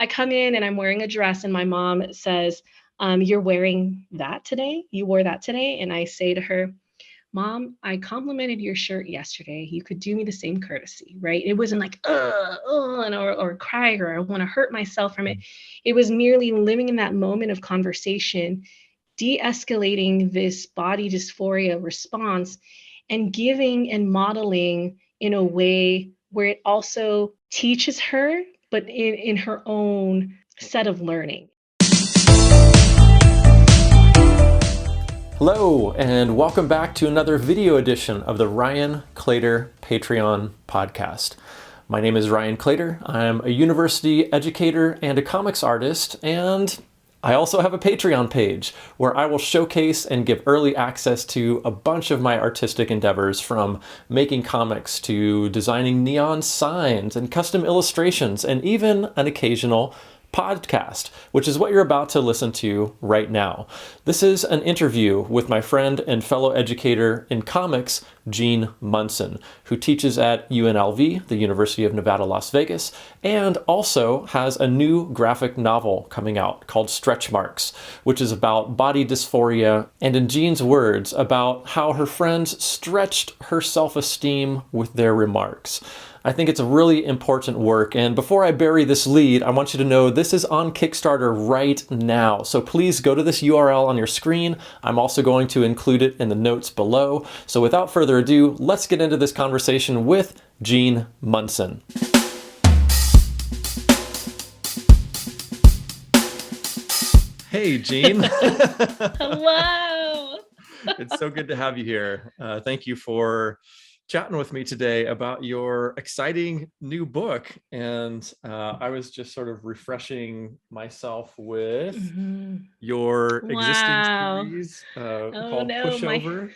I come in and I'm wearing a dress and my mom says, you're wearing that today? You wore that today? And I say to her, Mom, I complimented your shirt yesterday. You could do me the same courtesy, right? It wasn't like, or cry, or I want to hurt myself from it. It was merely living in that moment of conversation, de-escalating this body dysphoria response and giving and modeling in a way where it also teaches her, but in her own set of learning. Hello, and welcome back to another video edition of the Ryan Claytor Patreon podcast. My name is Ryan Claytor. I'm a university educator and a comics artist, and I also have a Patreon page where I will showcase and give early access to a bunch of my artistic endeavors, from making comics to designing neon signs and custom illustrations, and even an occasional podcast, which is what you're about to listen to right now. This is an interview with my friend and fellow educator in comics, Gene Munson, who teaches at UNLV, the University of Nevada, Las Vegas, and also has a new graphic novel coming out called Stretch Marks, which is about body dysphoria, and in Gene's words, about how her friends stretched her self-esteem with their remarks. I think it's a really important work, and before I bury this lead, I want you to know this is on Kickstarter right now. So please go to this URL on your screen. I'm also going to include it in the notes below. So without further ado, let's get into this conversation with Gene Munson. Hey, Gene. Hello. It's so good to have you here. Thank you for chatting with me today about your exciting new book. And I was just sort of refreshing myself with your existing series called Pushover.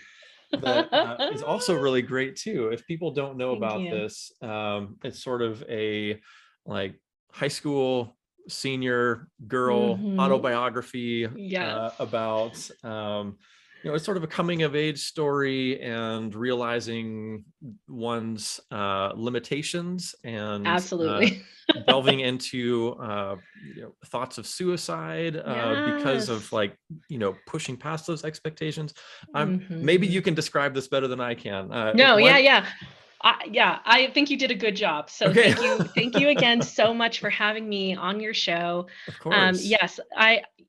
That is also really great too. If people don't know about this, it's sort of a like high school senior girl autobiography about it's sort of a coming of age story and realizing one's limitations, and absolutely delving into thoughts of suicide because of pushing past those expectations. Maybe you can describe this better than I can. I think you did a good job. So okay. Thank you again so much for having me on your show. Of course. Yes,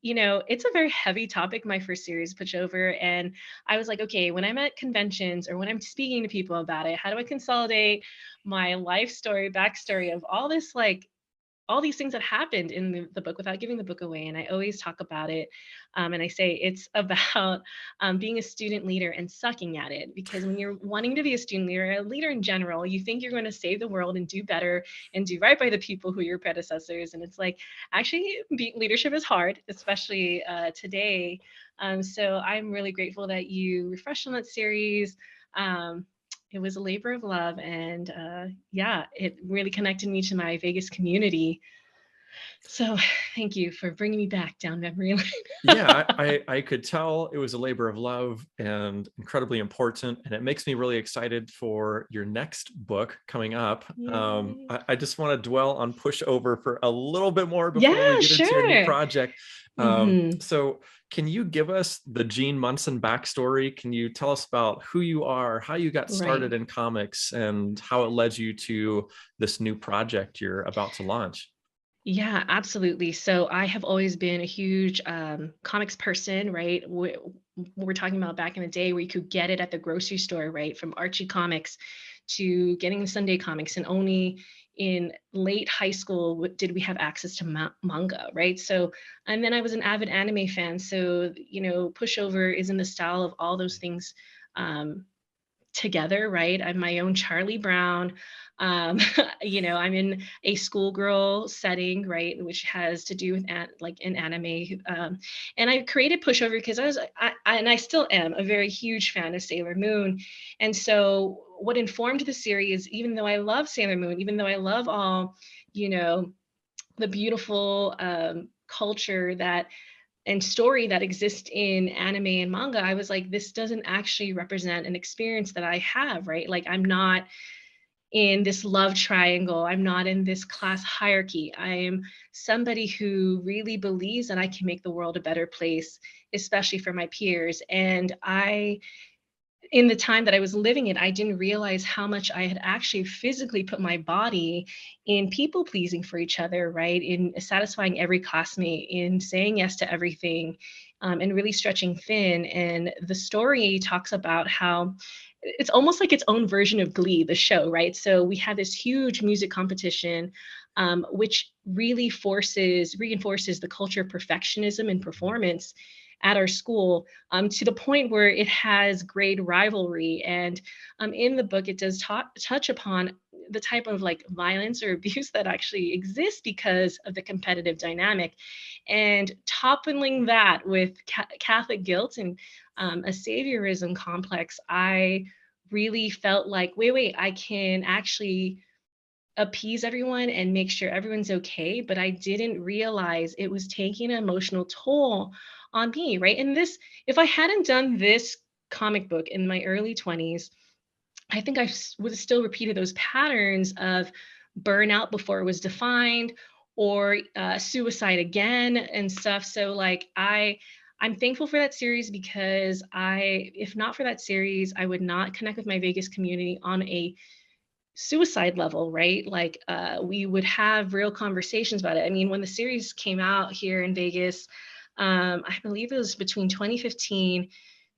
it's a very heavy topic, my first series, Pushover. And I was like, okay, when I'm at conventions or when I'm speaking to people about it, how do I consolidate my life story, backstory of all this, all these things that happened in the book without giving the book away? And I always talk about it. And I say it's about being a student leader and sucking at it. Because when you're wanting to be a student leader, a leader in general, you think you're going to save the world and do better and do right by the people who are your predecessors. And it's like, actually, leadership is hard, especially today. So I'm really grateful that you refreshed on that series. It was a labor of love, and it really connected me to my Vegas community. So thank you for bringing me back down memory lane. Yeah, I could tell it was a labor of love and incredibly important, and it makes me really excited for your next book coming up. I just want to dwell on Pushover for a little bit more before we get into your new project. So can you give us the Gene Munson backstory? Can you tell us about who you are, how you got started in comics, and how it led you to this new project you're about to launch? Yeah, absolutely. So I have always been a huge comics person, right? We're talking about back in the day where you could get it at the grocery store, right? From Archie Comics to getting the Sunday comics, and only in late high school did we have access to manga, right? So, and then I was an avid anime fan. So, Pushover is in the style of all those things together, right? I'm my own Charlie Brown. I'm in a schoolgirl setting, right, which has to do with an anime. And I created Pushover because I still am a very huge fan of Sailor Moon. And so what informed the series, even though I love Sailor Moon, even though I love all, the beautiful culture and story that exists in anime and manga, I was like, this doesn't actually represent an experience that I have, right? Like, I'm not in this love triangle. I'm not in this class hierarchy. I'm somebody who really believes that I can make the world a better place, especially for my peers. And in the time that I was living it, I didn't realize how much I had actually physically put my body in people pleasing for each other, right? In satisfying every classmate, in saying yes to everything, and really stretching thin. And the story talks about how it's almost like its own version of Glee, the show, right? So we had this huge music competition, which really reinforces the culture of perfectionism and performance at our school, to the point where it has grade rivalry. And in the book, it does touch upon the type of like violence or abuse that actually exists because of the competitive dynamic. And toppling that with Catholic guilt and a saviorism complex, I really felt like, wait, I can actually appease everyone and make sure everyone's okay. But I didn't realize it was taking an emotional toll on me, right? And this, if I hadn't done this comic book in my early 20s, I think I would have still repeated those patterns of burnout before it was defined, or suicide again and stuff. So like I'm thankful for that series, because if not for that series, I would not connect with my Vegas community on a suicide level, right? Like we would have real conversations about it. I mean, when the series came out here in Vegas, I believe it was between 2014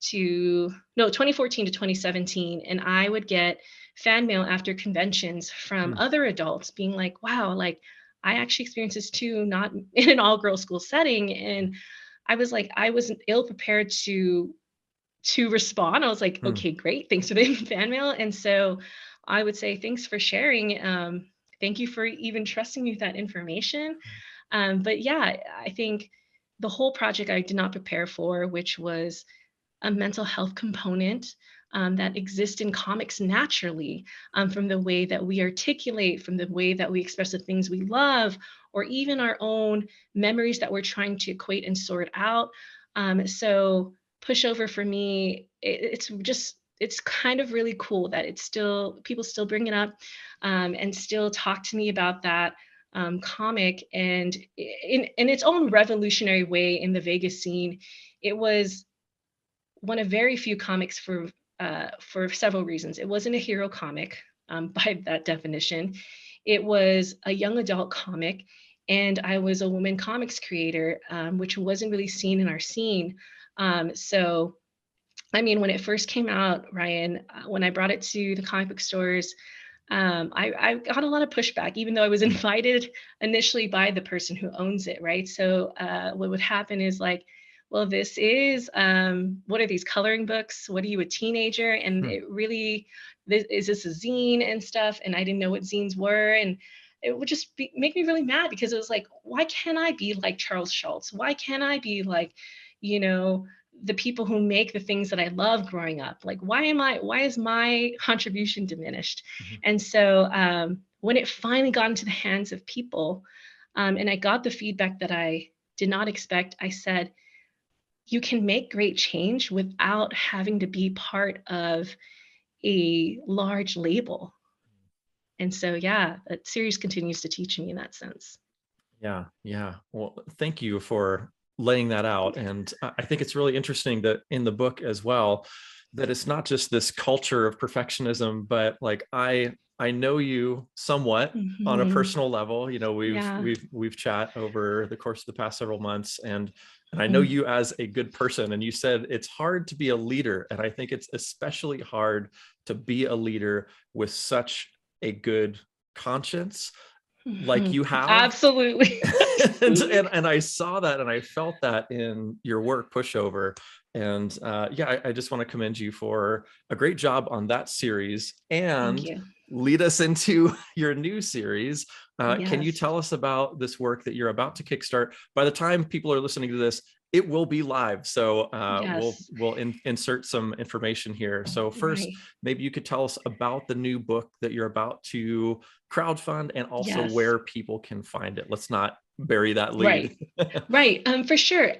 to 2017. And I would get fan mail after conventions from other adults being like, wow, like I actually experienced this too, not in an all girl school setting. And I was like, I wasn't ill prepared to respond. I was like, okay, great. Thanks for the fan mail. And so I would say, thanks for sharing. Thank you for even trusting me with that information. But yeah, I think the whole project I did not prepare for, which was a mental health component that exists in comics naturally, from the way that we articulate, from the way that we express the things we love, or even our own memories that we're trying to equate and sort out. So pushover for me, it's kind of really cool that it's still, people still bring it up, and still talk to me about that comic. And in its own revolutionary way in the Vegas scene, it was one of very few comics for several reasons. It wasn't a hero comic, by that definition. It was a young adult comic, and I was a woman comics creator, which wasn't really seen in our scene. So, I mean, when it first came out, Ryan, when I brought it to the comic book stores, I got a lot of pushback, even though I was invited initially by the person who owns it, right? So what would happen is like, well, this is, what are these coloring books? What are you, a teenager? And it really, is this a zine and stuff? And I didn't know what zines were. And it would just make me really mad, because it was like, why can't I be like Charles Schultz? Why can't I be like, you know, the people who make the things that I love growing up? Like, why is my contribution diminished? And so when it finally got into the hands of people, and I got the feedback that I did not expect, I said, you can make great change without having to be part of a large label. And so, yeah, that series continues to teach me in that sense. Yeah. Well, thank you for laying that out. And I think it's really interesting that in the book as well, that it's not just this culture of perfectionism, but like I know you somewhat on a personal level. You know, we've chat over the course of the past several months, and I know you as a good person. And you said it's hard to be a leader, and I think it's especially hard to be a leader with such a good conscience like you have. Absolutely. and I saw that, and I felt that in your work, Pushover. And I just want to commend you for a great job on that series, and lead us into your new series. Can you tell us about this work that you're about to kickstart? By the time people are listening to this, it will be live. So we'll insert some information here. So first, maybe you could tell us about the new book that you're about to crowdfund, and also where people can find it. Let's not bury that lead. Right. For sure.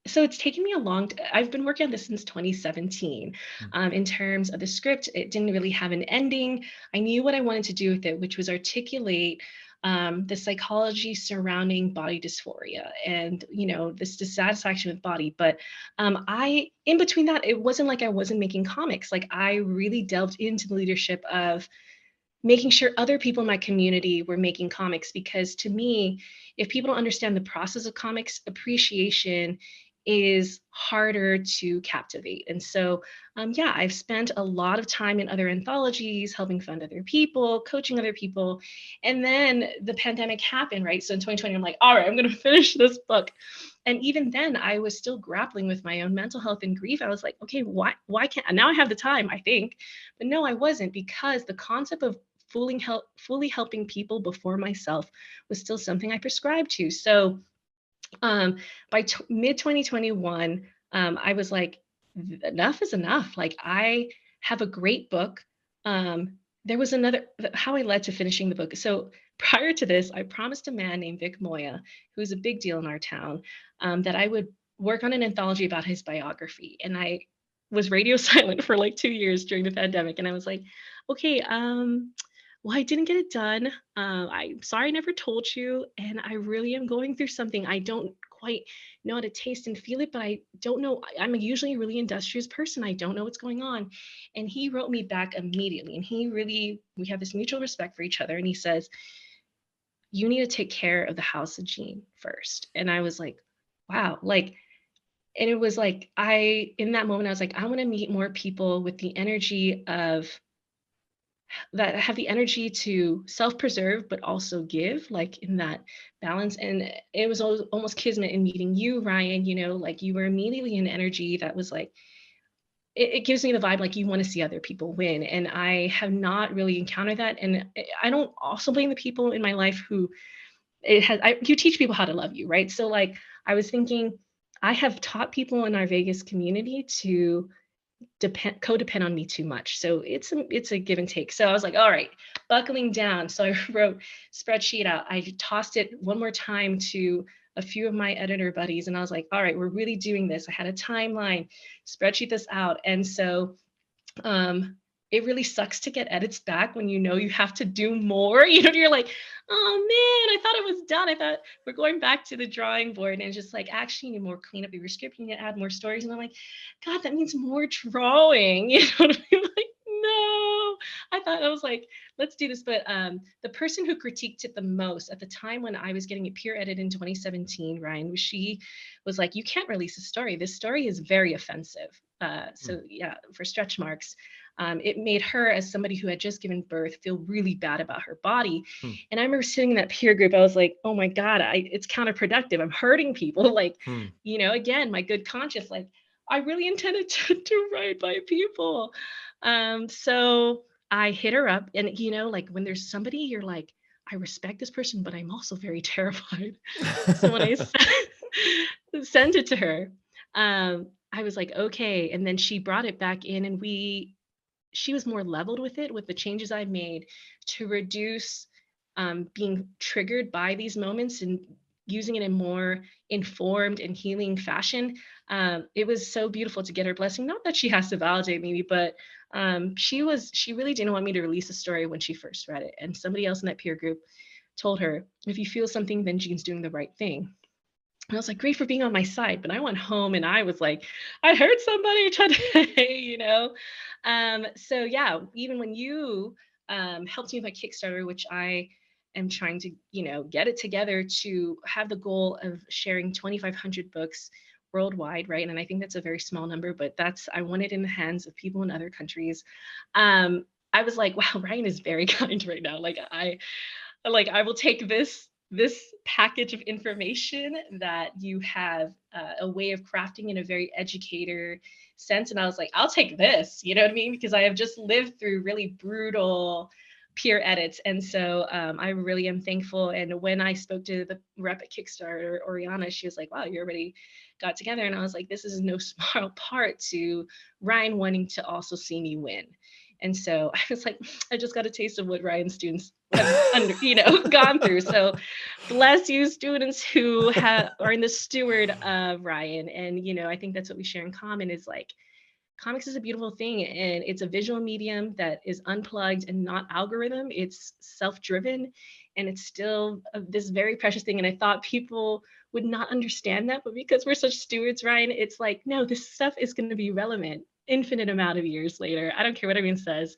So it's taken me a I've been working on this since 2017. Hmm. In terms of the script, it didn't really have an ending. I knew what I wanted to do with it, which was articulate the psychology surrounding body dysphoria and, this dissatisfaction with body. But in between that, it wasn't like I wasn't making comics. Like I really delved into the leadership of making sure other people in my community were making comics, because to me, if people don't understand the process of comics appreciation is harder to captivate. And so yeah, I've spent a lot of time in other anthologies helping fund other people, coaching other people, and then the pandemic happened, right? So in 2020 I'm like, all right, I'm going to finish this book. And even then I was still grappling with my own mental health and grief. I was like, okay, why can't, now I have the time, I think. But no, I wasn't, because the concept of fully helping people before myself was still something I prescribed to. So um, by mid 2021, I was like, enough is enough. Like I have a great book. There was another, how I led to finishing the book. So prior to this, I promised a man named Vic Moya, who's a big deal in our town, that I would work on an anthology about his biography. And I was radio silent for like 2 years during the pandemic. And I was like, okay, well, I didn't get it done. I'm sorry I never told you. And I really am going through something. I don't quite know how to taste and feel it, but I don't know. I'm usually a really industrious person. I don't know what's going on. And he wrote me back immediately. And we have this mutual respect for each other. And he says, you need to take care of the house of Gene first. And I was like, wow. Like, and it was like, in that moment, I was like, I want to meet more people with the energy of that have the energy to self-preserve but also give, like in that balance. And it was almost kismet in meeting you, Ryan. Like you were immediately an energy that was like, it gives me the vibe like you want to see other people win, and I have not really encountered that. And I don't also blame the people in my life who you teach people how to love you, right? So like I was thinking, I have taught people in our Vegas community to codepend on me too much. So it's a give and take. So I was like, all right, buckling down. So I wrote spreadsheet out. I tossed it one more time to a few of my editor buddies, and I was like, all right, we're really doing this. I had a timeline, spreadsheet this out. And so um it really sucks to get edits back when you have to do more. You're like, oh man, I thought it was done. I thought we're going back to the drawing board, and it's just like, actually you need more cleanup of your script, you need to add more stories. And I'm like, God, that means more drawing. You know what I mean? Like, no. I was like, let's do this. But the person who critiqued it the most at the time when I was getting it peer edited in 2017, Ryan, she was like, you can't release a story. This story is very offensive. So yeah, for stretch marks, it made her, as somebody who had just given birth, feel really bad about her body. Hmm. And I remember sitting in that peer group, I was like, oh my God, it's counterproductive. I'm hurting people. Like, Hmm. Again, my good conscience, like I really intended to write by people. So I hit her up, and like when there's somebody you're like, I respect this person, but I'm also very terrified. So when I sent it to her, I was like, okay. And then she brought it back in, and she was more leveled with it, with the changes I've made to reduce being triggered by these moments and using it in more informed and healing fashion. It was so beautiful to get her blessing. Not that she has to validate me, but she really didn't want me to release the story when she first read it. And somebody else in that peer group told her, if you feel something, then Jean's doing the right thing. And I was like, great for being on my side. But I went home and I was like, I heard somebody today. So yeah, even when you helped me with my Kickstarter, which I am trying to, get it together to have the goal of sharing 2,500 books worldwide, right? And I think that's a very small number, but I want it in the hands of people in other countries. I was like, wow, Ryan is very kind right now. I will take this package of information that you have a way of crafting in a very educator sense. And I was like, I'll take this, you know what I mean? Because I have just lived through really brutal peer edits. And so I really am thankful. And when I spoke to the rep at Kickstarter, Oriana, she was like, wow, you already got together. And I was like, this is no small part to Ryan wanting to also see me win. And so I was like, I just got a taste of what Ryan's students have gone through. So bless you, students who are in the steward of Ryan. And, I think that's what we share in common is like, comics is a beautiful thing, and it's a visual medium that is unplugged and not algorithm. It's self-driven, and it's still this very precious thing. And I thought people would not understand that, but because we're such stewards, Ryan, it's like, no, this stuff is going to be relevant infinite amount of years later. I don't care what everyone says.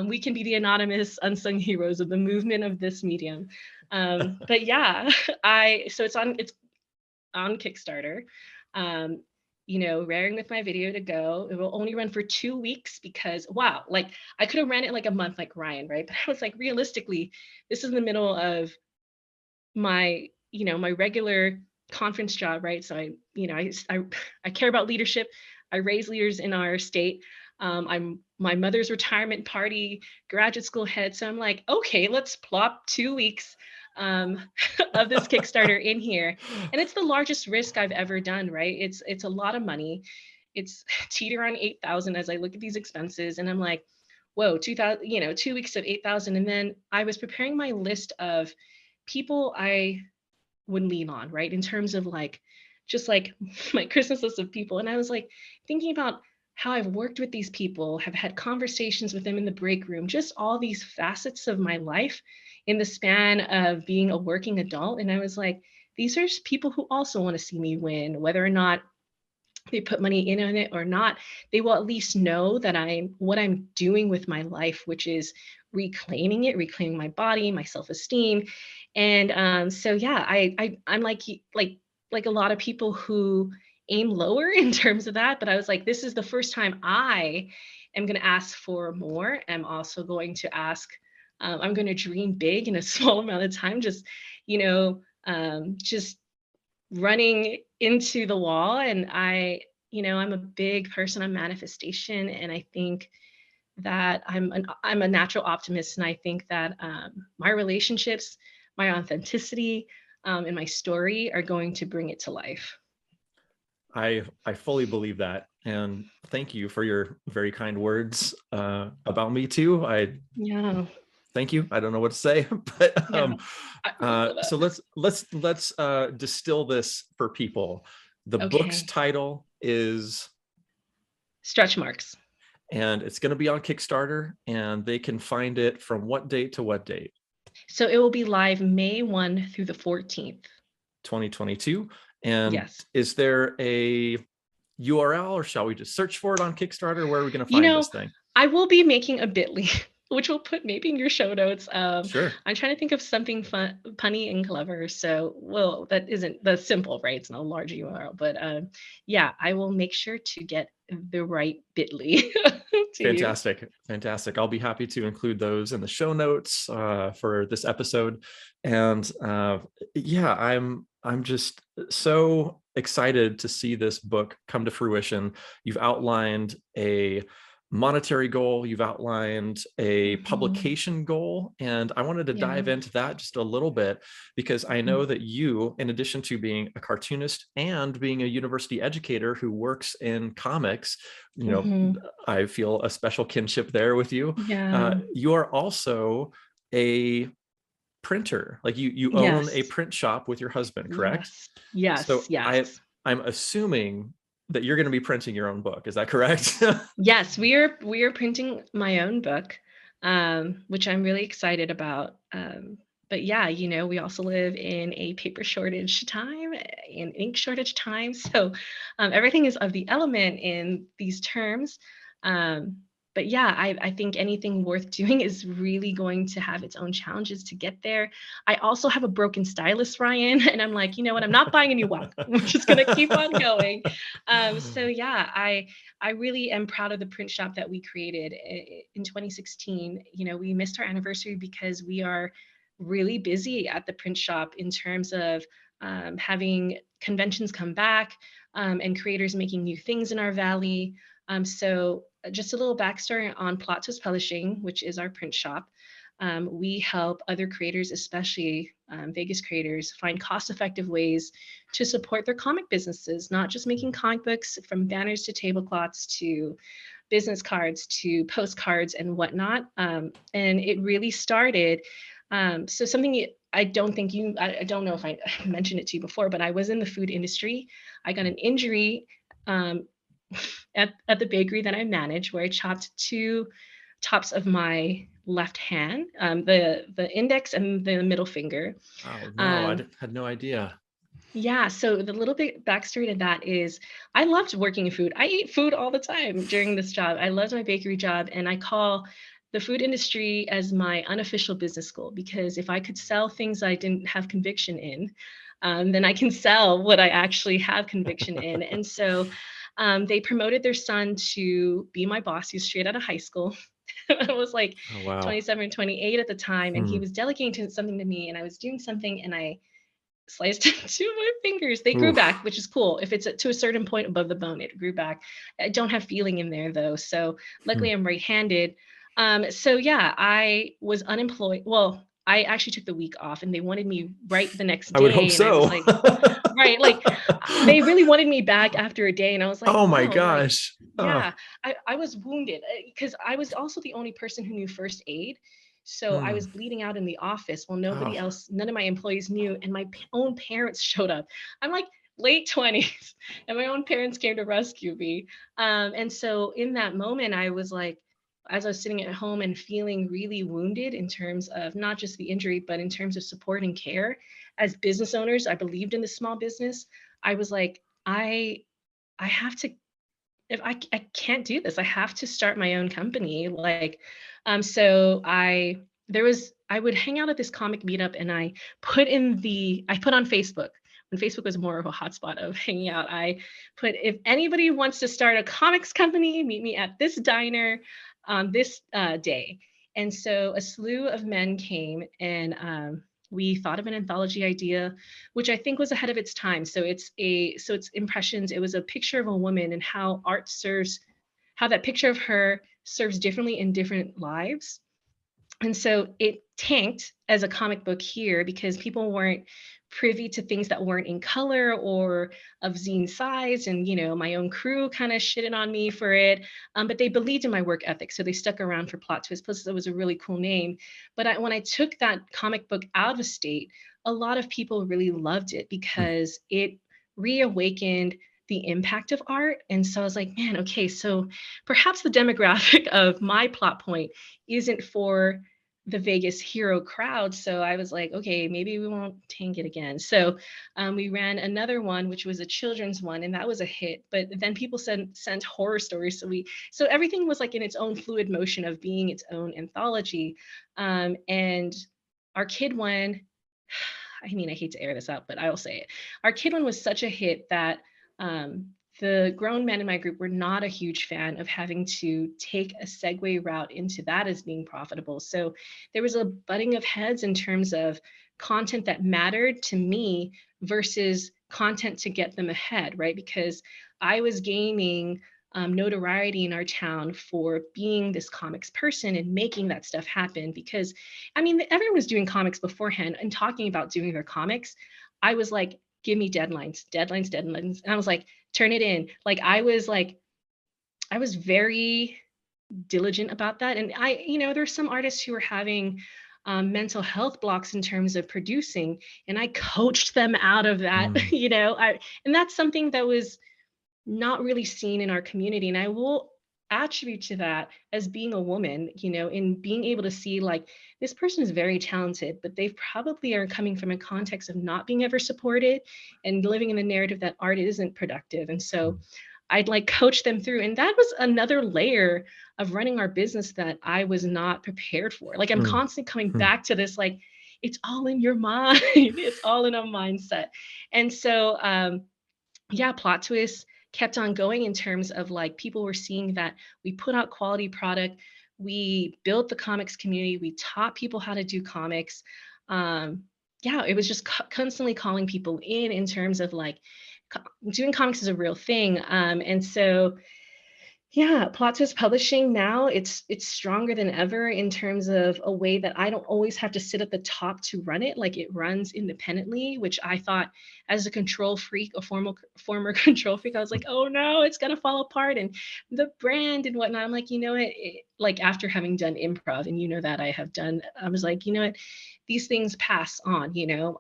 We can be the anonymous unsung heroes of the movement of this medium. But yeah, it's on Kickstarter. Um, raring with my video to go. It will only run for 2 weeks because wow, like I could have ran it like a month like Ryan, right? But I was like, realistically, this is in the middle of my, my regular conference job, right? So I care about leadership. I raise leaders in our state. I'm my mother's retirement party, graduate school head. So I'm like, okay, let's plop 2 weeks of this Kickstarter in here. And it's the largest risk I've ever done, right? It's a lot of money. It's teeter on 8,000 as I look at these expenses. And I'm like, whoa, 2,000, 2 weeks of 8,000. And then I was preparing my list of people I would lean on, right? In terms of like, just like my Christmas list of people. And I was like thinking about how I've worked with these people, have had conversations with them in the break room, just all these facets of my life in the span of being a working adult. And I was like, these are people who also want to see me win, whether or not they put money in on it or not. They will at least know that what I'm doing with my life, which is reclaiming my body, my self-esteem. And so yeah, I'm like a lot of people who aim lower in terms of that, but I was like, this is the first time I am going to ask for more. I'm also going to ask, I'm going to dream big in a small amount of time, just just running into the wall. And I'm a big person on manifestation, and I think that I'm a natural optimist, and I think that my relationships, my authenticity, and my story are going to bring it to life. I fully believe that, and thank you for your very kind words about me too. Yeah. Thank you. I don't know what to say, but so let's distill this for people. The book's Okay. title is Stretch Marks. And it's going to be on Kickstarter, and they can find it from what date to what date? So it will be live May 1 through the 14th. 2022. And yes. Is there a URL, or shall we just search for it on Kickstarter? Where are we going to find this thing? I will be making a bit.ly, which we'll put maybe in your show notes. Sure. I'm trying to think of something fun, punny and clever. So, that isn't the simple, right? It's not a large URL, but yeah, I will make sure to get the right bit.ly. Fantastic. I'll be happy to include those in the show notes for this episode. And yeah, I'm just so excited to see this book come to fruition. You've outlined a monetary goal, you've outlined a publication goal, and I wanted to dive into that just a little bit, because I know that you, in addition to being a cartoonist and being a university educator who works in comics, I feel a special kinship there with you. You are also a printer, like you own a print shop with your husband, correct? Yes. So I'm assuming that you're going to be printing your own book. Is that correct? Yes, we are printing my own book, which I'm really excited about. But yeah, we also live in a paper shortage time, in ink shortage time. So everything is of the element in these terms. But yeah, I think anything worth doing is really going to have its own challenges to get there. I also have a broken stylus, Ryan, and I'm like, you know what? I'm not buying a new one. We're just going to keep on going. So yeah, I really am proud of the print shop that we created in 2016. We missed our anniversary because we are really busy at the print shop in terms of having conventions come back and creators making new things in our valley. So just a little backstory on Plot Twist Publishing, which is our print shop. We help other creators, especially Vegas creators, find cost-effective ways to support their comic businesses, not just making comic books from banners to tablecloths to business cards to postcards and whatnot. And it really started. So something I don't think I don't know if I mentioned it to you before, but I was in the food industry. I got an injury at the bakery that I managed, where I chopped two tops of my left hand, the index and the middle finger. Oh no, Um, had no idea. yeah, so the little bit backstory to that is I loved working in food. I ate food all the time during this job. I loved my bakery job, and I call the food industry as my unofficial business school, because if I could sell things I didn't have conviction in, then I can sell what I actually have conviction in. And so they promoted their son to be my boss. He was straight out of high school. I was like Oh wow. 27, 28 at the time, and he Hmm. was delegating something to me, and I was doing something, and I sliced two of my fingers. They grew back, Oof. which is cool. If it's to a certain point above the bone, it grew back. I don't have feeling in there though. So Hmm. luckily I'm right-handed. So yeah, I was unemployed. Well, I actually took the week off, and they wanted me right the next I would hope day. And I was so. like, right, like they really wanted me back after a day. And I was like, Oh my no, like, gosh. Oh. yeah, I was wounded because I was also the only person who knew first aid. So I Hmm. was bleeding out in the office while nobody Oh. else, none of my employees knew. And my own parents showed up. I'm like late 20s, and my own parents came to rescue me. And so in that moment, I was like, as I was sitting at home and feeling really wounded in terms of not just the injury, but in terms of support and care. As business owners, I believed in the small business. I was like, I have to, if I can't do this, I have to start my own company. Like, so I would hang out at this comic meetup, and I put on Facebook, when Facebook was more of a hotspot of hanging out. I put, if anybody wants to start a comics company, meet me at this diner on this day. And so a slew of men came, and we thought of an anthology idea, which I think was ahead of its time. So it's impressions. It was a picture of a woman, and how art serves, how that picture of her serves differently in different lives. And so it tanked as a comic book here because people weren't privy to things that weren't in color or of zine size. And, my own crew kind of shitted on me for it. But they believed in my work ethic. So they stuck around for Plot Twist. Plus, it was a really cool name. But when I took that comic book out of state, a lot of people really loved it Hmm. because it reawakened the impact of art. And so I was like, man, okay, so perhaps the demographic of my plot point isn't for the Vegas hero crowd. So I was like, okay, maybe we won't tank it again. So we ran another one, which was a children's one, and that was a hit. But then people sent horror stories. So everything was like in its own fluid motion of being its own anthology. And our kid one, I mean, I hate to air this out, but I will say it. Our kid one was such a hit that the grown men in my group were not a huge fan of having to take a segue route into that as being profitable. So there was a butting of heads in terms of content that mattered to me versus content to get them ahead, right? Because I was gaining notoriety in our town for being this comics person and making that stuff happen. Because, I mean, everyone was doing comics beforehand and talking about doing their comics. I was like, give me deadlines, deadlines, deadlines. And I was like, turn it in. I was very diligent about that. And there's some artists who are having mental health blocks in terms of producing, and I coached them out of that. Hmm. And that's something that was not really seen in our community. And I will attribute to that as being a woman, in being able to see like this person is very talented, but they probably are coming from a context of not being ever supported and living in the narrative that art isn't productive. And so I'd like coach them through. And that was another layer of running our business that I was not prepared for. Like I'm Hmm. constantly coming Hmm. back to this, like, it's all in your mind. It's all in a mindset. And so yeah, Plot Twist kept on going in terms of like people were seeing that we put out quality product, we built the comics community, we taught people how to do comics. Yeah, it was just constantly calling people in terms of like doing comics is a real thing. And so Yeah, plot twist publishing now, it's stronger than ever in terms of a way that I don't always have to sit at the top to run it. Like it runs independently, which I thought as a control freak, a former control freak, I was like, oh no, it's gonna fall apart and the brand and whatnot. I'm like, you know what? Like after having done improv, and you know that I have done, I was like, you know what? These things pass on, you know.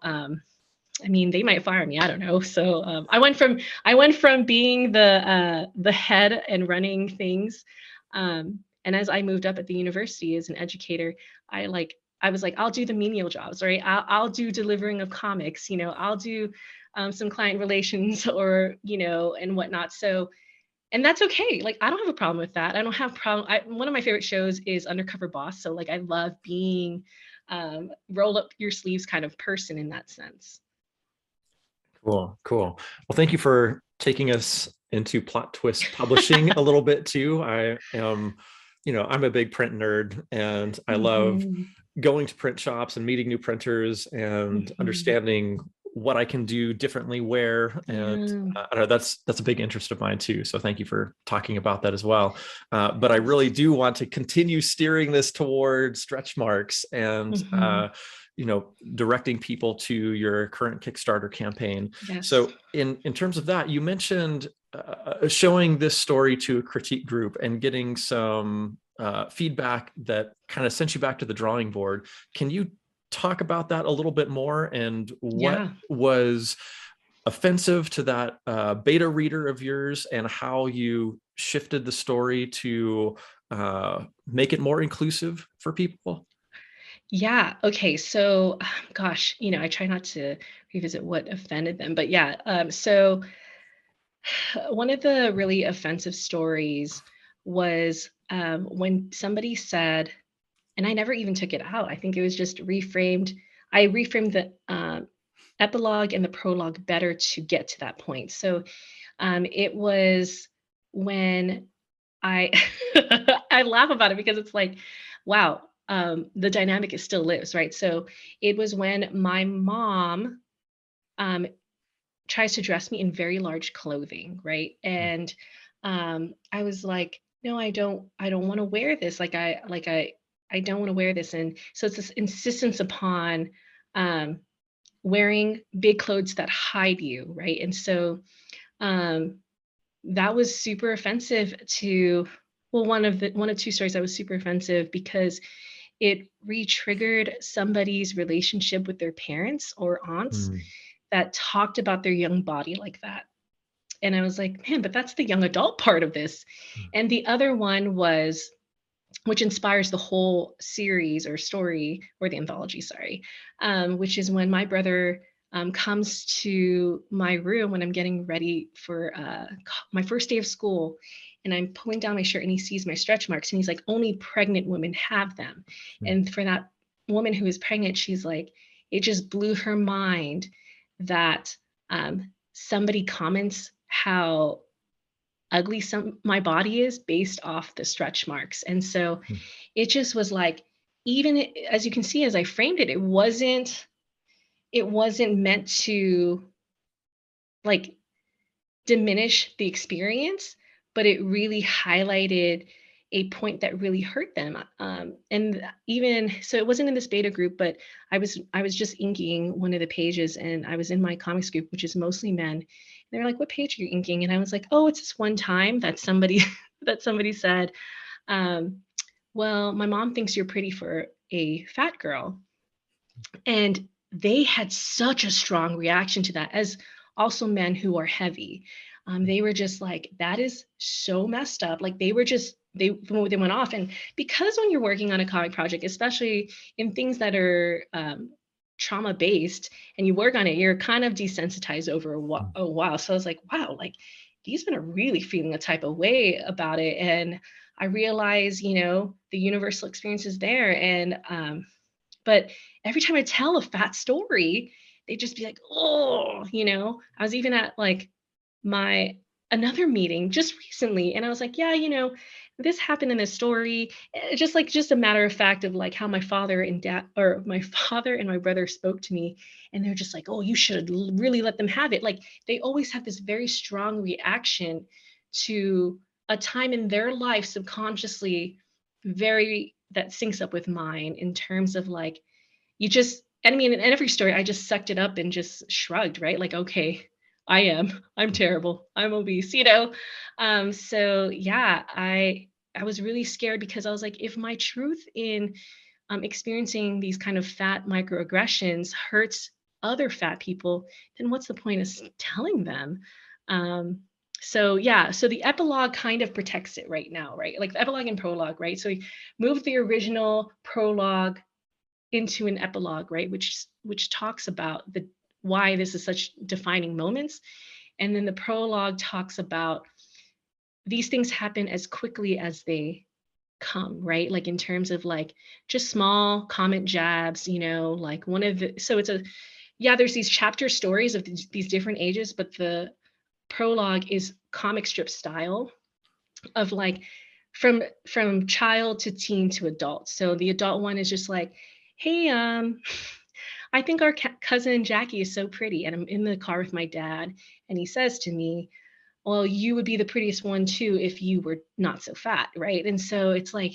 I mean, they might fire me. I don't know. So I went from being the head and running things, and as I moved up at the university as an educator, I was like, I'll do the menial jobs, right? I'll do delivering of comics. You know, I'll do some client relations or and whatnot. So and that's okay. Like I don't have a problem with that. I don't have problem. One of my favorite shows is Undercover Boss. So like I love being roll up your sleeves kind of person in that sense. Cool, cool. Well, thank you for taking us into plot twist publishing a little bit too. I am, I'm a big print nerd, and I love Mhm. going to print shops and meeting new printers and Mhm. understanding what I can do differently where. And Yeah. I don't know, that's a big interest of mine too. So thank you for talking about that as well. But I really Yes. do want to continue steering this toward stretch marks and Mhm. directing people to your current Kickstarter campaign. Yes. So in terms of that, you mentioned showing this story to a critique group and getting some feedback that kind of sent you back to the drawing board. Can you talk about that a little bit more, and what Yeah. was offensive to that beta reader of yours, and how you shifted the story to make it more inclusive for people? Yeah. Okay. So, gosh, I try not to revisit what offended them, but yeah. So one of the really offensive stories was when somebody said, and I never even took it out. I think it was just reframed. I reframed the epilogue and the prologue better to get to that point. So it was when I I laugh about it because it's like, wow, the dynamic is still lives, right? So it was when my mom um, tries to dress me in very large clothing, right? And I was like, no, I don't want to wear this. I don't want to wear this. And so it's this insistence upon um, wearing big clothes that hide you, right? And so um, that was super offensive to well, one of two stories that was super offensive because it re-triggered somebody's relationship with their parents or aunts Mm. that talked about their young body like that. And I was like, man, but that's the young adult part of this. And the other one was, which inspires the whole series or story or the anthology, sorry, which is when my brother comes to my room when I'm getting ready for my first day of school. And I'm pulling down my shirt and he sees my stretch marks and he's like, only pregnant women have them. Mm. And for that woman who is pregnant, she's like, it just blew her mind that somebody comments how ugly some my body is based off the stretch marks. And so Mm. it just was like, even as you can see, as I framed it, it wasn't meant to like diminish the experience, but it really highlighted a point that really hurt them. And even so, it wasn't in this beta group, but I was just inking one of the pages, and I was in my comics group, which is mostly men. They were like, "What page are you inking?" And I was like, "Oh, it's this one time that somebody that somebody said, um, well, my mom thinks you're pretty for a fat girl." And they had such a strong reaction to that, as also men who are heavy. They were just like, that is so messed up. Like they went off. And because when you're working on a comic project, especially in things that are trauma based and you work on it, you're kind of desensitized over a while. So I was like, wow, like these men are really feeling a type of way about it. And I realize, the universal experience is there. And but every time I tell a fat story, they just be like, "Oh," I was even at like my another meeting just recently, and I was like, "Yeah, this happened in this story." Just a matter of fact of like how my father and dad or my father and my brother spoke to me, and they're just like, "Oh, you should really let them have it." Like they always have this very strong reaction to a time in their life subconsciously that syncs up with mine in terms of like, I mean, in every story, I just sucked it up and just shrugged, right? Like, okay, I'm terrible. I'm obese, you know? So yeah, I was really scared because I was like, if my truth in experiencing these kind of fat microaggressions hurts other fat people, then what's the point of telling them? Um, so yeah, so the epilogue kind of protects it right now, right? Like the epilogue and prologue, right? So we moved the original prologue into an epilogue, right? Which talks about the why this is such defining moments. And then the prologue talks about these things happen as quickly as they come, right? Like in terms of like just small comment jabs, you know, like one of the, so it's a, yeah, there's these chapter stories of these different ages, but the prologue is comic strip style of like from child to teen to adult. So the adult one is just like, hey, I think our cousin Jackie is so pretty. And I'm in the car with my dad, and he says to me, well, you would be the prettiest one too if you were not so fat, right? And so it's like,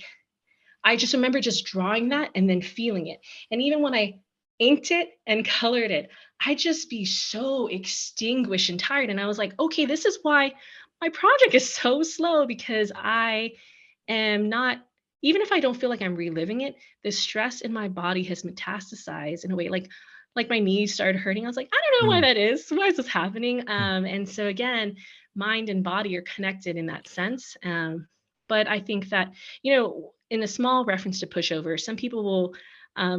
I just remember just drawing that and then feeling it. And even when I inked it and colored it, I'd just be so extinguished and tired. And I was like, okay, this is why my project is so slow, because I am not, even if I don't feel like I'm reliving it, the stress in my body has metastasized in a way like my knees started hurting. I was like, I don't know why Mm. that is. Why is this happening? And so again, mind and body are connected in that sense. But I think that, you know, in a small reference to pushover, some people will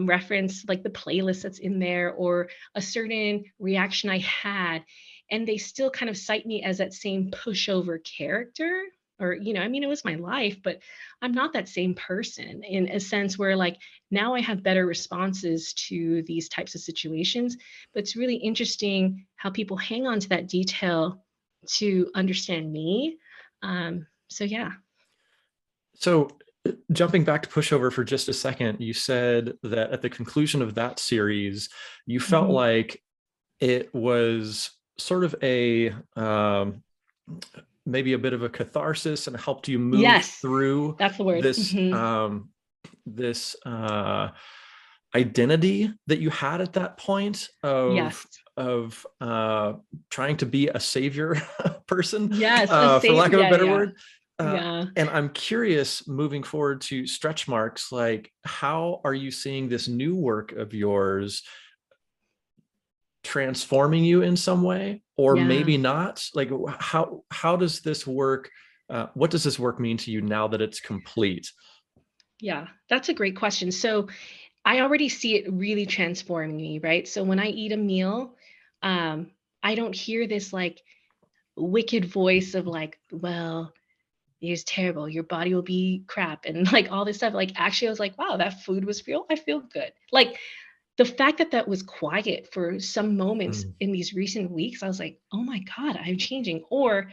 reference like the playlist that's in there or a certain reaction I had, and they still kind of cite me as that same pushover character. Or, you know, I mean, it was my life, but I'm not that same person in a sense where like now I have better responses to these types of situations. But it's really interesting how people hang on to that detail to understand me. So yeah. So, jumping back to pushover for just a second, you said that at the conclusion of that series, you felt Mhm. like it was sort of a maybe a bit of a catharsis and helped you move Yes, through that's the word. this this identity that you had at that point Yes. of trying to be a savior person, Yes, a for safe. lack of a Yeah, better yeah, word. yeah. And I'm curious, moving forward to stretch marks, like how are you seeing this new work of yours transforming you in some way, or Yeah. maybe not? Like how does this work? What does this work mean to you now that it's complete? Yeah, that's a great question. So I already see it really transforming me, right? So when I eat a meal, um, I don't hear this like wicked voice of like, well, it's terrible. Your body will be crap and like all this stuff. Like actually, I was like, wow, that food was real. I feel good. Like the fact that that was quiet for some moments Mm. in these recent weeks, I was like, oh my God, I'm changing. Or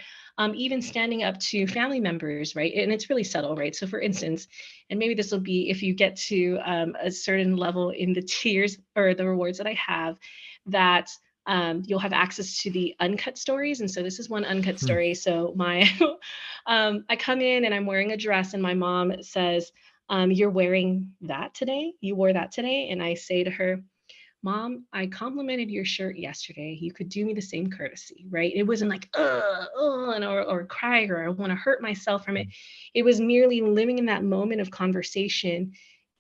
even standing up to family members, right? And it's really subtle, right? So, for instance, and maybe this will be if you get to a certain level in the tiers or the rewards that I have, that you'll have access to the uncut stories. And so, this is one uncut Mm. story. So, I come in and I'm wearing a dress, and my mom says, you're wearing that today? You wore that today? And I say to her, Mom, I complimented your shirt yesterday. You could do me the same courtesy, right? It wasn't like, and or cry or I want to hurt myself from it. It was merely living in that moment of conversation,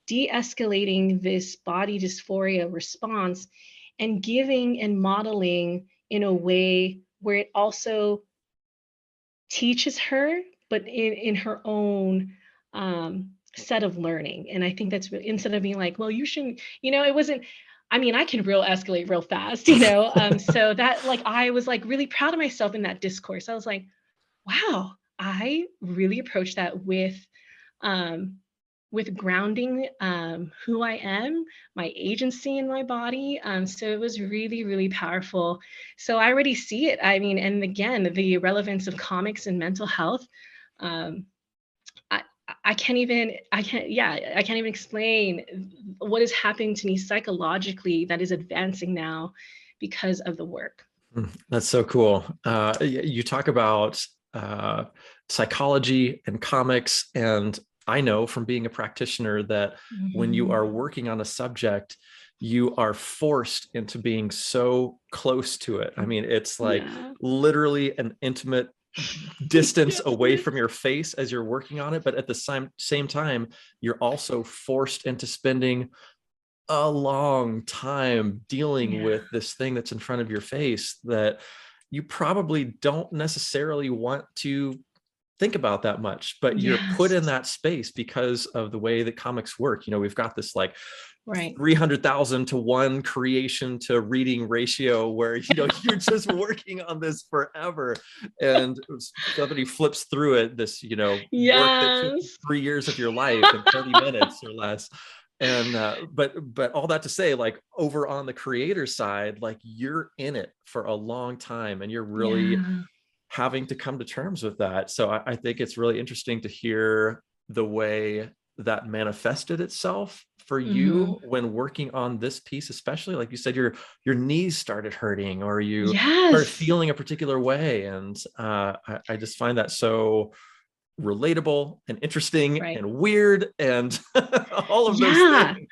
de-escalating this body dysphoria response and giving and modeling in a way where it also teaches her, but in her own set of learning. And I think that's really, instead of being like, well, you shouldn't, you know, it wasn't. I mean, I can real escalate real fast, you know. So that like I was like really proud of myself in that discourse. I was like, wow, I really approached that um, with grounding who I am, my agency in my body. So it was really, really powerful. So I already see it. I mean, and again, the relevance of comics and mental health. Um, I, I can't even explain what is happening to me psychologically that is advancing now because of the work. That's so cool. You talk about uh, psychology and comics. And I know from being a practitioner that when you are working on a subject, you are forced into being so close to it. I mean, it's like Yeah. literally an intimate distance Yes, away it is. from your face as you're working on it. But at the same time, you're also forced into spending a long time dealing Yeah. with this thing that's in front of your face that you probably don't necessarily want to think about that much, but you're put Yes. in that space because of the way that comics work. You know, we've got this like Right. 300,000 to 1 creation to reading ratio where, you know, you're just working on this forever. And somebody flips through it, this, you know, work that took Yes. 3 years of your life in 30 minutes or less. And but all that to say, like over on the creator side, like you're in it for a long time and you're really Yeah. having to come to terms with that. So I think it's really interesting to hear the way that manifested itself for Hmm. you when working on this piece, especially like you said, your knees started hurting or you started Yes. feeling a particular way. And I just find that so relatable and interesting Right. and weird and all of those Yeah. things.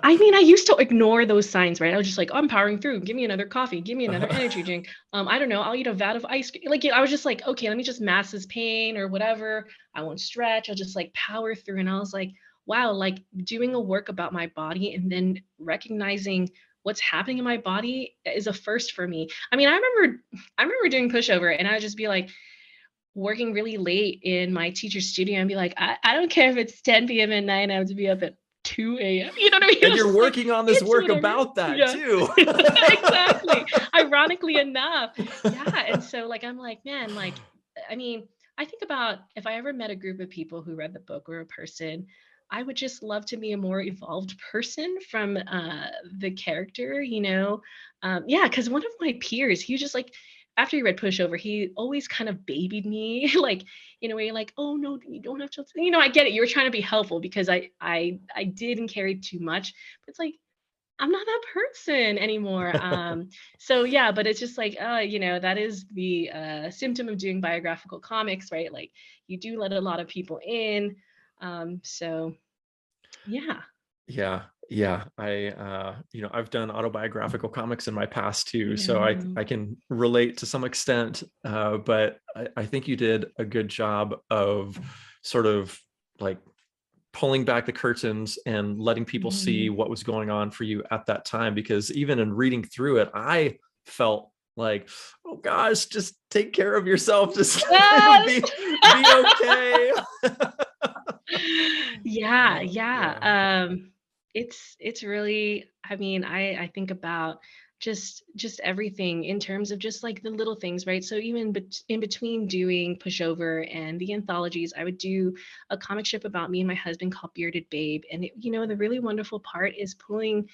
I mean, I used to ignore those signs, right? I was just like, I'm powering through. Give me another coffee. Give me another energy drink. I don't know. I'll eat a vat of ice cream. Like, I was just like, okay, let me just mask this pain or whatever. I won't stretch. I'll just like power through. And I was like, wow, like doing a work about my body and then recognizing what's happening in my body is a first for me. I mean, I remember doing pushover and I would just be like, working really late in my teacher's studio and be like, I don't care if it's 10 p.m. at night and I have to be up at 2 a.m. You know what I mean? And It's you're just like, working on this it's work whatever. about that Yeah, too. exactly. Ironically enough. Yeah. And so, like, I'm like, man, like, I mean, I think about if I ever met a group of people who read the book or a person, I would just love to be a more evolved person from the character, you know? Yeah, because one of my peers, he was just like, after he read Pushover, he always kind of babied me, like in a way, like, "Oh no, you don't have to." You know, I get it. You were trying to be helpful because I did and carried too much, but it's like I'm not that person anymore. So yeah, but it's just like, you know, that is the symptom of doing biographical comics, right? Like you do let a lot of people in. So yeah, Yeah, yeah. You know, I've done autobiographical comics in my past too, so yeah, I can relate to some extent. But I think you did a good job of sort of like pulling back the curtains and letting people see mhm. what was going on for you at that time. Because even in reading through it, I felt like, oh gosh, just take care of yourself, just Yes. be okay. Yeah, yeah. Yeah. It's really, I mean, I think about just everything in terms of just like the little things, right? So even in between doing Pushover and the anthologies, I would do a comic strip about me and my husband called Bearded Babe. And it, you know, the really wonderful part is pulling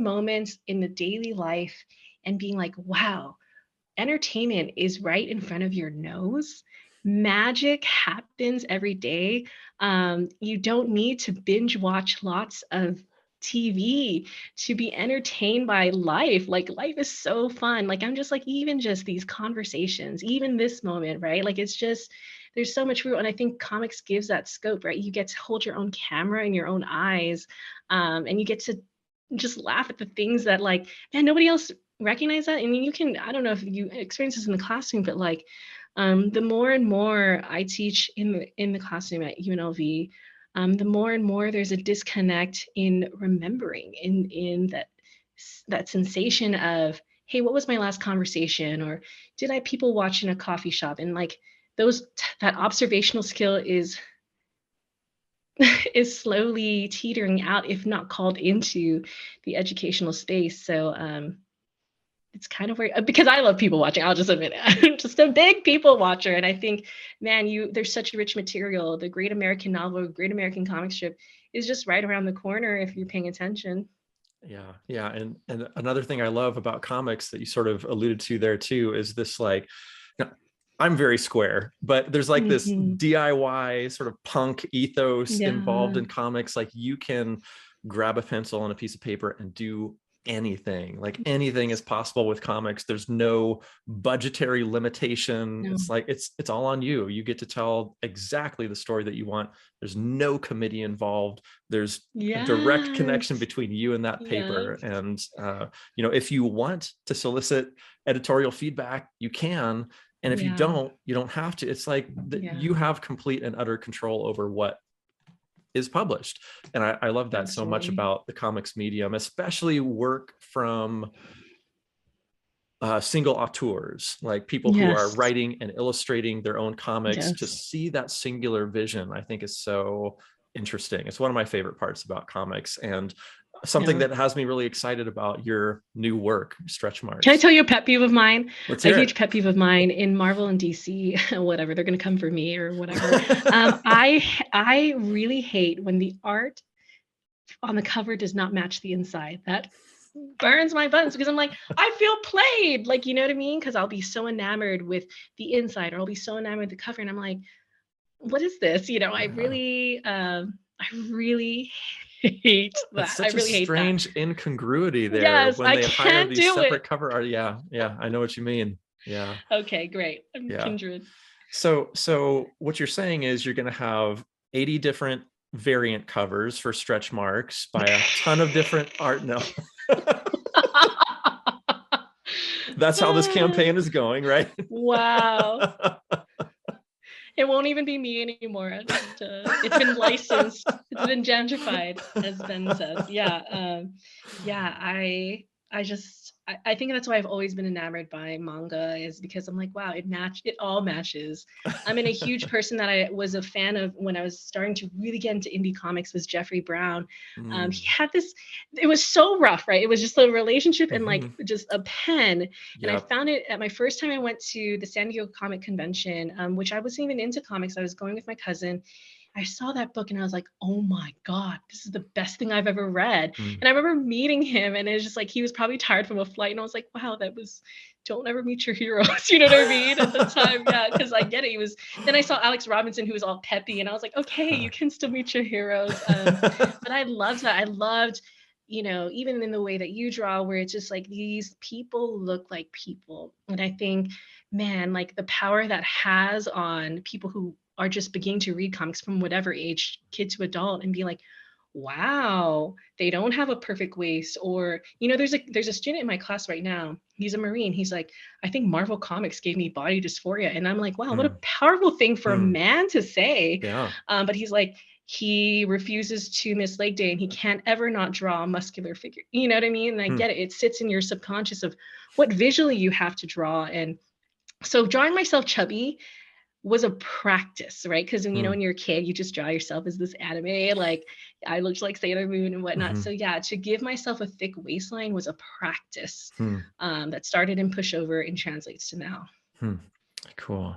moments in the daily life and being like, wow, entertainment is right in front of your nose. Magic happens every day. You don't need to binge watch lots of TV to be entertained by life. Like life is so fun. Like I'm just like even just these conversations, even this moment, right? Like it's just there's so much room, and I think comics gives that scope, right? You get to hold your own camera in your own eyes, and you get to just laugh at the things that like man nobody else recognize that. I mean, you can, I don't know if you experience this in the classroom, but like the more and more I teach in the classroom at UNLV, the more and more there's a disconnect in remembering in that sensation of, hey, what was my last conversation? Or did I people watch in a coffee shop? And like that observational skill is is slowly teetering out, if not called into the educational space. So it's kind of weird because I love people watching. I'll just admit it. I'm just a big people watcher, and I think, man, you there's such rich material. The Great American Novel, Great American Comic Strip, is just right around the corner if you're paying attention. Yeah, yeah, and another thing I love about comics that you sort of alluded to there too is this like, you know, I'm very square, but there's like this Hmm. DIY sort of punk ethos involved Yeah. in comics. Like you can grab a pencil and a piece of paper and do anything. Like anything is possible with comics. There's no budgetary limitation. No. It's like it's all on you. You get to tell exactly the story that you want. There's no committee involved. There's a direct connection Yes. between you and that paper. Yes. And if you want to solicit editorial feedback, you can. And if you Yeah. don't have to. It's like you Yeah. have complete and utter control over what is published. And I love that so much Absolutely. about the comics medium, especially work from single auteurs, like people who are Yes. writing and illustrating their own comics. To Yes. see that singular vision, I think is so interesting. It's one of my favorite parts about comics, and something Yeah. that has me really excited about your new work, Stretch Can I Marks. tell you a pet peeve of mine? Let's A hear huge it. pet peeve of mine in Marvel and DC, whatever, they're gonna come for me or whatever. I really hate when the art on the cover does not match the inside. That burns my buttons because I'm like, I feel played. Like, you know what I mean? Because I'll be so enamored with the inside, or I'll be so enamored with the cover, and I'm like, what is this? Yeah. I really hate That's that. I such a really hate that. strange incongruity there Yes, when I they hire can't these do it. separate cover art. Yeah, yeah, I know what you mean. Yeah, Okay, great. I'm yeah. kindred. So what you're saying is you're going to have 80 different variant covers for Stretch Marks by a ton of different art. No, that's how this campaign is going, right? Wow. It won't even be me anymore. It's been licensed. It's been gentrified, as Ben says. Yeah. Yeah. I think that's why I've always been enamored by manga, is because I'm like, wow, it all matches. I'm in a huge person that I was a fan of when I was starting to really get into indie comics was Jeffrey Brown. He Mm. had this, it was so rough, right? It was just a relationship and like Mm-hmm. just a pen. And I Yep. found it at my first time I went to the San Diego Comic Convention, which I wasn't even into comics. I was going with my cousin. I saw that book and I was like, oh my God, this is the best thing I've ever read. Mm. And I remember meeting him, and it's just like he was probably tired from a flight. And I was like, wow, don't ever meet your heroes. You know what I mean? At the time, yeah, because I get it. Then I saw Alex Robinson, who was all peppy, and I was like, okay, you can still meet your heroes. But I loved that. I loved, even in the way that you draw, where it's just like these people look like people. And I think, man, like the power that has on people who are just beginning to read comics from whatever age, kid to adult, and be like, wow, they don't have a perfect waist. Or, there's a student in my class right now. He's a Marine. He's like, I think Marvel Comics gave me body dysphoria. And I'm like, wow, what a Mm. powerful thing for a Mm. man to say. Yeah. But he's like, he refuses to miss leg day and he can't ever not draw a muscular figure. You know what I mean? And I Mm. get it. It sits in your subconscious of what visually you have to draw. And so drawing myself chubby was a practice, right? Because Mm. when you're a kid, you just draw yourself as this anime, like I looked like Sailor Moon and whatnot. Mm-hmm. So yeah, to give myself a thick waistline was a practice Hmm. that started in pushover and translates to now. Hmm. Cool.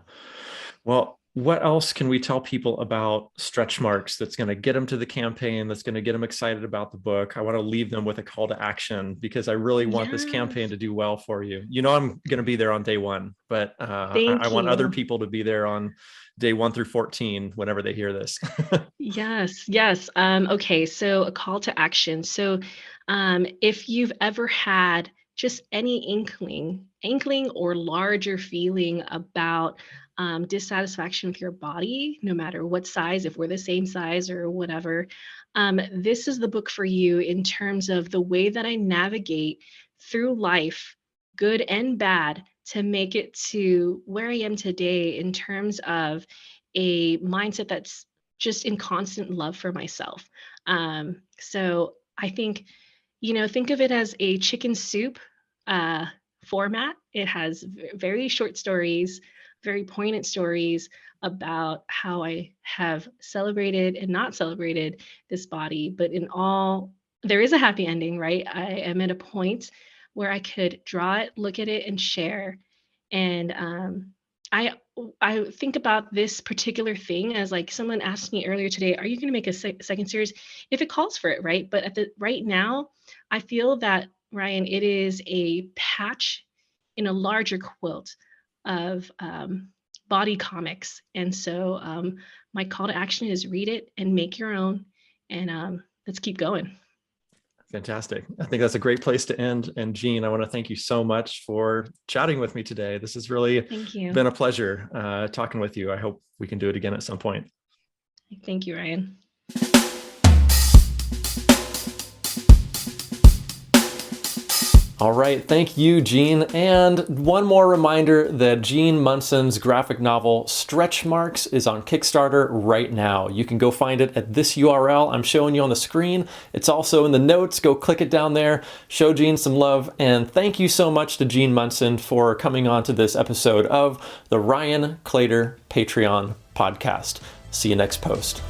Well, what else can we tell people about Stretch Marks that's going to get them to the campaign, that's going to get them excited about the book? I want to leave them with a call to action because I really want this campaign Yes, to do well for you. I'm going to be there on day one, but I thank want other you. people to be there on day 1 through 14 whenever they hear this. Yes, yes. Okay, so a call to action. So, if you've ever had just any inkling or larger feeling about dissatisfaction with your body, no matter what size, if we're the same size or whatever, this is the book for you in terms of the way that I navigate through life, good and bad, to make it to where I am today in terms of a mindset that's just in constant love for myself. So I think, think of it as a chicken soup uh, format. It has very short stories, very poignant stories about how I have celebrated and not celebrated this body. But in all, there is a happy ending, right? I am at a point where I could draw it, look at it, and share. And I I think about this particular thing as like someone asked me earlier today, are you going to make a second series if it calls for it, right? But at the right now, I feel that, Ryan, it is a patch in a larger quilt of body comics. And so my call to action is read it and make your own, and let's keep going. Fantastic. I think that's a great place to end. And Jean, I want to thank you so much for chatting with me today. This has really Thank you. been a pleasure talking with you. I hope we can do it again at some point. Thank you, Ryan. All right, thank you, Jean. And one more reminder that Jean Munson's graphic novel Stretch Marks is on Kickstarter right now. You can go find it at this URL I'm showing you on the screen. It's also in the notes. Go click it down there, show Jean some love, and thank you so much to Jean Munson for coming on to this episode of the Ryan Claytor Patreon podcast. See you next post.